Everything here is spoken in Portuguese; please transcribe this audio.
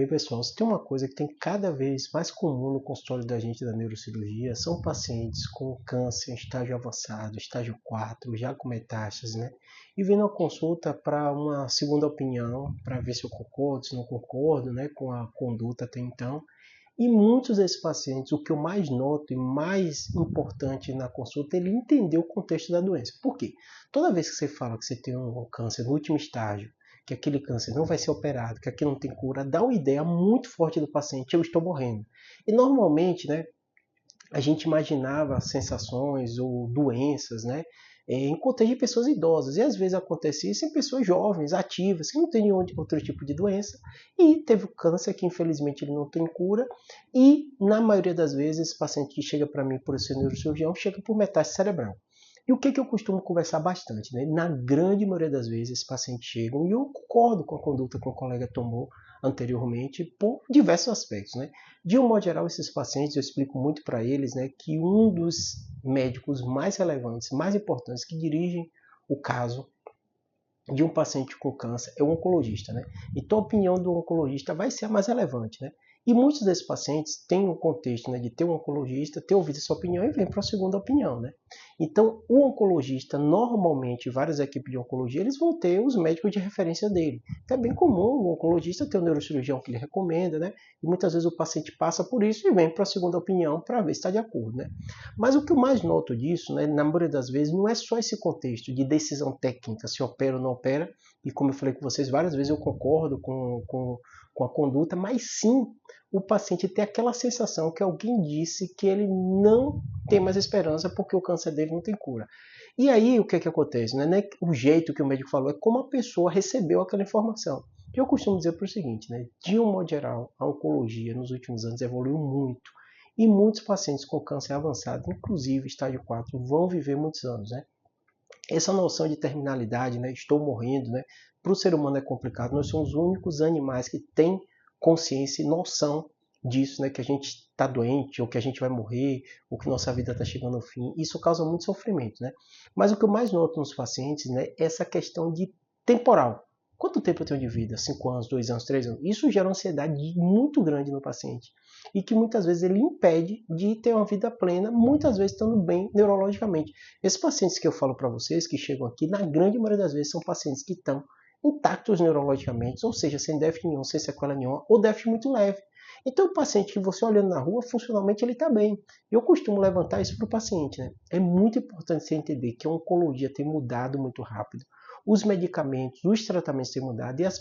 E pessoal, se tem uma coisa que tem cada vez mais comum no consultório da gente da neurocirurgia, são pacientes com câncer em estágio avançado, estágio 4, já com metástase, né? E vindo à consulta para uma segunda opinião, para ver se eu concordo, se não concordo, né, com a conduta até então. E muitos desses pacientes, o que eu mais noto e mais importante na consulta, é ele entender o contexto da doença. Por quê? Toda vez que você fala que você tem um câncer no último estágio, que aquele câncer não vai ser operado, que aquilo não tem cura, dá uma ideia muito forte do paciente, eu estou morrendo. E normalmente, né, a gente imaginava sensações ou doenças, né, em contexto de pessoas idosas. E às vezes acontece isso em pessoas jovens, ativas, que não têm nenhum outro tipo de doença, e teve o câncer, que infelizmente ele não tem cura, e na maioria das vezes esse paciente que chega para mim por ser neurocirurgião, chega por metástase cerebral. E o que eu costumo conversar bastante, né? Na grande maioria das vezes, esses pacientes chegam e eu concordo com a conduta que o colega tomou anteriormente por diversos aspectos, né? De um modo geral, esses pacientes, eu explico muito para eles, né, que um dos médicos mais relevantes, mais importantes que dirigem o caso de um paciente com câncer é o oncologista, né? Então a opinião do oncologista vai ser a mais relevante, né? E muitos desses pacientes têm um contexto, né, de ter um oncologista, ter ouvido essa opinião e vem para a segunda opinião, né? Então o oncologista, normalmente, várias equipes de oncologia, eles vão ter os médicos de referência dele. Então é bem comum o oncologista ter um neurocirurgião que ele recomenda, né? E muitas vezes o paciente passa por isso e vem para a segunda opinião para ver se está de acordo, né? Mas o que eu mais noto disso, né, na maioria das vezes, não é só esse contexto de decisão técnica, se opera ou não opera, e como eu falei com vocês várias vezes, eu concordo com a conduta, mas sim o paciente ter aquela sensação que alguém disse que ele não tem mais esperança porque o câncer dele não tem cura. E aí o que acontece? Não é o jeito que o médico falou, é como a pessoa recebeu aquela informação. Eu costumo dizer para o seguinte, né, de um modo geral, a oncologia nos últimos anos evoluiu muito. E muitos pacientes com câncer avançado, inclusive estágio 4, vão viver muitos anos, né? Essa noção de terminalidade, né, estou morrendo, né, para o ser humano é complicado. Nós somos os únicos animais que têm consciência e noção disso, né, que a gente está doente, ou que a gente vai morrer, ou que nossa vida está chegando ao fim. Isso causa muito sofrimento, né? Mas o que eu mais noto nos pacientes, né, é essa questão de temporal. Quanto tempo eu tenho de vida? 5 anos, 2 anos, 3 anos? Isso gera uma ansiedade muito grande no paciente. E que muitas vezes ele impede de ter uma vida plena, muitas vezes estando bem neurologicamente. Esses pacientes que eu falo para vocês, que chegam aqui, na grande maioria das vezes são pacientes que estão intactos neurologicamente, ou seja, sem déficit nenhum, sem sequela nenhuma, ou déficit muito leve. Então, o paciente que você olhando na rua, funcionalmente ele está bem. Eu costumo levantar isso para o paciente, né? É muito importante você entender que a oncologia tem mudado muito rápido. Os medicamentos, os tratamentos têm mudado e as